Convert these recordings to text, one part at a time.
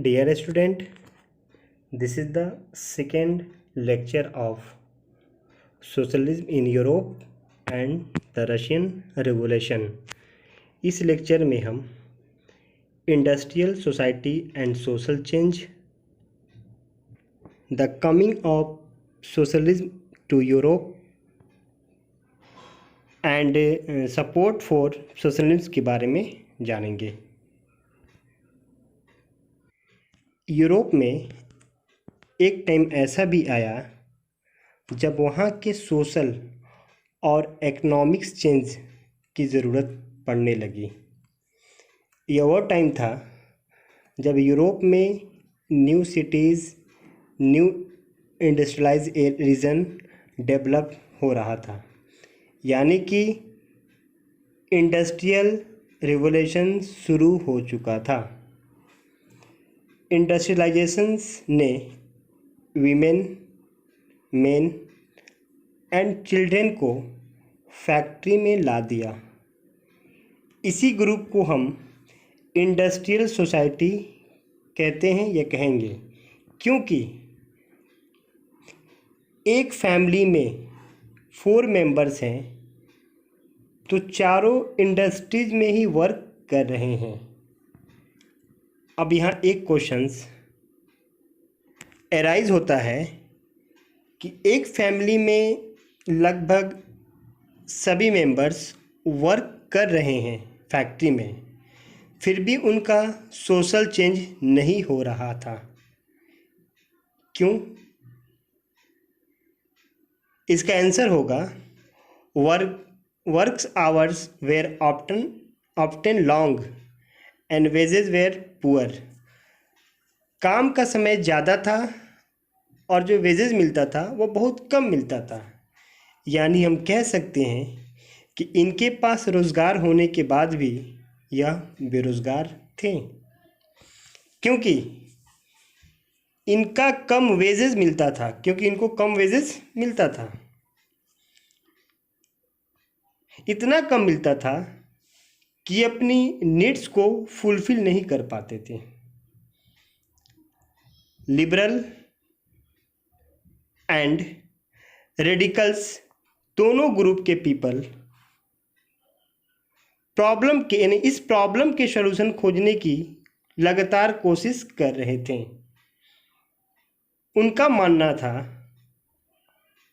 Dear student, this is the second lecture of Socialism in Europe and the Russian Revolution. इस lecture में हम industrial society and social change, the coming of socialism to Europe and support for socialism के बारे में जानेंगे। Europe में एक time ऐसा भी आया जब वहाँ के सोशल और इकोनॉमिक्स चेंज की ज़रूरत पड़ने लगी। यह वो टाइम था जब यूरोप में new cities, new industrialise region develop हो रहा था, यानी कि इंडस्ट्रियल रिवोल्यूशन शुरू हो चुका था। इंडस्ट्रियलाइजेशंस ने वीमेन, मेन एंड चिल्ड्रेन को फैक्ट्री में ला दिया। इसी ग्रुप को हम इंडस्ट्रियल सोसाइटी कहते हैं या कहेंगे, क्योंकि एक फैमिली में 4 मेंबर्स हैं तो चारों इंडस्ट्रीज में ही वर्क कर रहे हैं। अब यहाँ एक क्वेश्चंस एराइज होता है कि एक फैमिली में लगभग सभी मेंबर्स वर्क कर रहे हैं फैक्ट्री में, फिर भी उनका सोशल चेंज नहीं हो रहा था। क्यों? इसका आंसर होगा works hours were often long and wages were poor. काम का समय ज़्यादा था और जो वेजेस मिलता था वो बहुत कम मिलता था। यानी हम कह सकते हैं कि इनके पास रोज़गार होने के बाद भी यह बेरोज़गार थे, क्योंकि इनका कम वेजेस मिलता था, क्योंकि इनको कम वेजेस मिलता था। इतना कम मिलता था कि अपनी नीड्स को फुलफिल नहीं कर पाते थे। लिबरल एंड रेडिकल्स दोनों ग्रुप के पीपल इस प्रॉब्लम के सॉल्यूशन खोजने की लगातार कोशिश कर रहे थे। उनका मानना था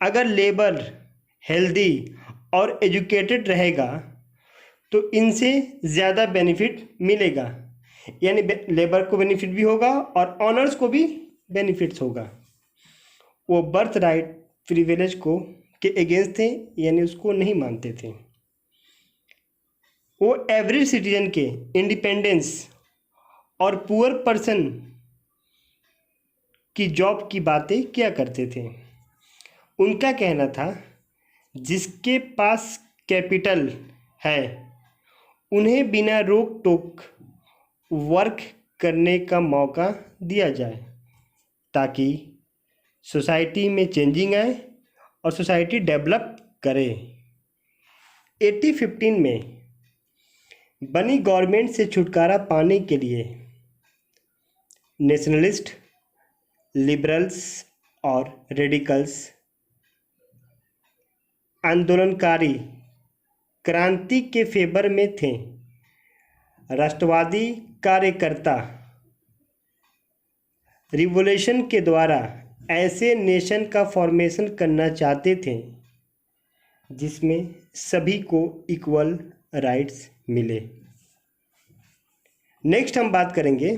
अगर लेबर हेल्दी और एजुकेटेड रहेगा तो इनसे ज़्यादा बेनिफिट मिलेगा, यानी लेबर को बेनिफिट भी होगा और ऑनर्स को भी बेनिफिट्स होगा। वो बर्थ राइट प्रिविलेज को के अगेंस्ट थे, यानी उसको नहीं मानते थे। वो एवरी सिटीजन के इंडिपेंडेंस और पुअर पर्सन की जॉब की बातें किया करते थे। उनका कहना था जिसके पास कैपिटल है उन्हें बिना रोक टोक वर्क करने का मौका दिया जाए, ताकि सोसाइटी में चेंजिंग आए और सोसाइटी डेवलप करे। 1815 में बनी गवर्नमेंट से छुटकारा पाने के लिए नेशनलिस्ट, लिबरल्स और रेडिकल्स आंदोलनकारी क्रांति के फेवर में थे। राष्ट्रवादी कार्यकर्ता रिवॉल्यूशन के द्वारा ऐसे नेशन का फॉर्मेशन करना चाहते थे जिसमें सभी को इक्वल राइट्स मिले। नेक्स्ट हम बात करेंगे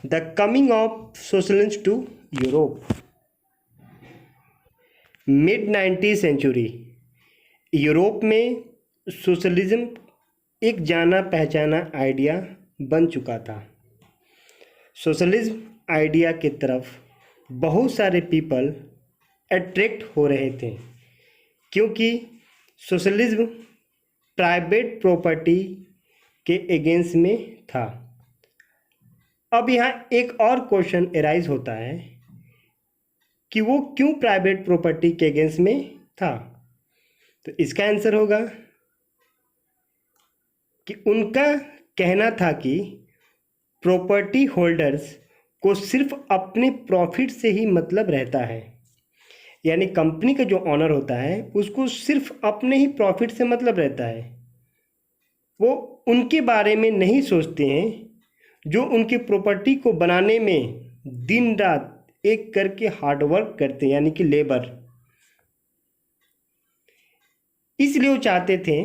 the coming of socialism to Europe. Mid 19वीं सेंचुरी यूरोप में सोशलिज्म एक जाना पहचाना आइडिया बन चुका था। सोशलिज्म आइडिया की तरफ बहुत सारे पीपल अट्रैक्ट हो रहे थे, क्योंकि सोशलिज्म प्राइवेट प्रॉपर्टी के अगेंस्ट में था। अब यहाँ एक और क्वेश्चन एराइज होता है कि वो क्यों प्राइवेट प्रॉपर्टी के अगेंस्ट में था। तो इसका आंसर होगा कि उनका कहना था कि प्रॉपर्टी होल्डर्स को सिर्फ अपने प्रॉफिट से ही मतलब रहता है। यानी कंपनी का जो ऑनर होता है उसको सिर्फ अपने ही प्रॉफिट से मतलब रहता है, वो उनके बारे में नहीं सोचते हैं जो उनके प्रॉपर्टी को बनाने में दिन रात एक करके हार्डवर्क करते हैं, यानी कि लेबर। इसलिए वो चाहते थे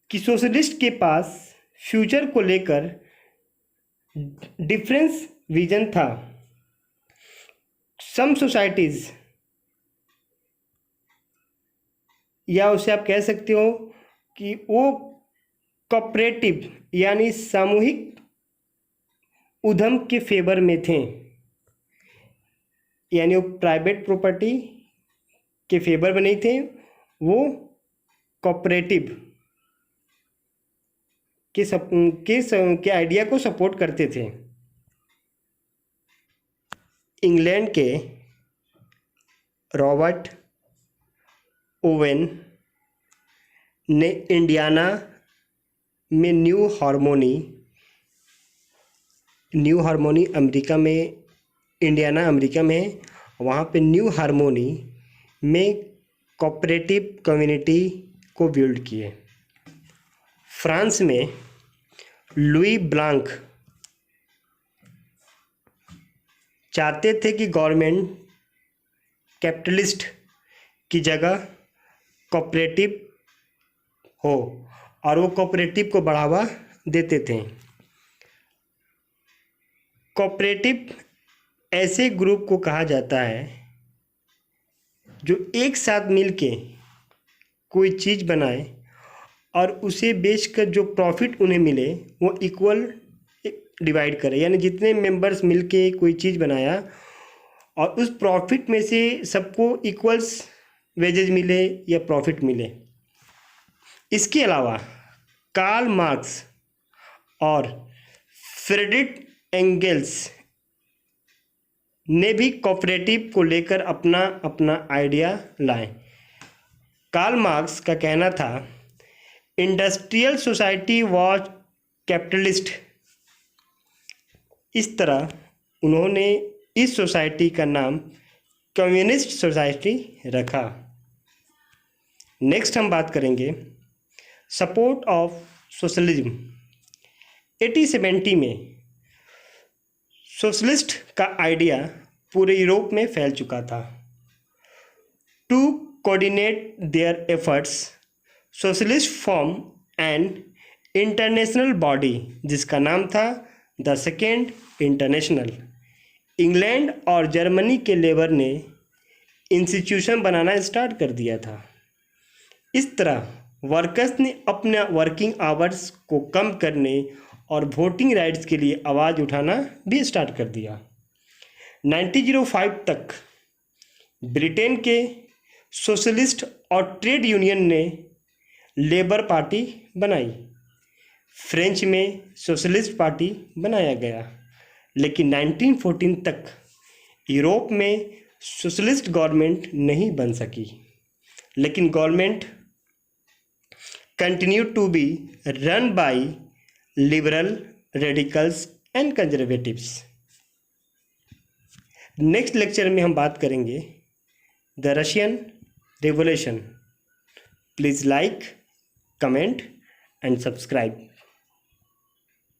कि सोशलिस्ट के पास फ्यूचर को लेकर डिफरेंस विजन था। सम सोसाइटीज, या उसे आप कह सकते हो कि वो कोऑपरेटिव यानी सामूहिक उद्यम के फेवर में थे, यानी वो प्राइवेट प्रॉपर्टी के फेवर में नहीं थे, वो कोऑपरेटिव के आइडिया को सपोर्ट करते थे। इंग्लैंड के रॉबर्ट ओवेन ने इंडियाना में न्यू हार्मोनी अमेरिका में, इंडियाना अमेरिका में है, वहाँ पे न्यू हार्मोनी में कोऑपरेटिव कम्युनिटी को बिल्ड किए। फ्रांस में लुई ब्लांक चाहते थे कि गवर्नमेंट कैपिटलिस्ट की जगह कोऑपरेटिव हो और वो कोऑपरेटिव को बढ़ावा देते थे। कोऑपरेटिव ऐसे ग्रुप को कहा जाता है जो एक साथ मिलके कोई चीज़ बनाए और उसे बेचकर जो प्रॉफिट उन्हें मिले वो इक्वल डिवाइड करे। यानी जितने मेंबर्स मिलके कोई चीज़ बनाया और उस प्रॉफिट में से सबको इक्वल्स वेजेज मिले या प्रॉफिट मिले। इसके अलावा कार्ल मार्क्स और फ्रेडरिक एंगेल्स ने भी कोऑपरेटिव को लेकर अपना अपना आइडिया लाए। कार्ल मार्क्स का कहना था इंडस्ट्रियल सोसाइटी वॉज कैपिटलिस्ट। इस तरह उन्होंने इस सोसाइटी का नाम कम्युनिस्ट सोसाइटी रखा। नेक्स्ट हम बात करेंगे सपोर्ट ऑफ सोशलिज्म। 1870 में सोशलिस्ट का आइडिया पूरे यूरोप में फैल चुका था। To coordinate their efforts, socialist form an international body जिसका नाम था द सेकेंड इंटरनेशनल। इंग्लैंड और जर्मनी के लेबर ने इंस्टीट्यूशन बनाना स्टार्ट कर दिया था। इस तरह वर्कर्स ने अपना वर्किंग आवर्स को कम करने और वोटिंग राइट्स के लिए आवाज़ उठाना भी स्टार्ट कर दिया। 1905 तक ब्रिटेन के सोशलिस्ट और ट्रेड यूनियन ने लेबर पार्टी बनाई। फ्रेंच में सोशलिस्ट पार्टी बनाया गया, लेकिन 1914 तक यूरोप में सोशलिस्ट गवर्नमेंट नहीं बन सकी। लेकिन government continued to be run by liberal, radicals and conservatives। Next lecture में हम बात करेंगे the Russian revolution. Please like, comment and subscribe.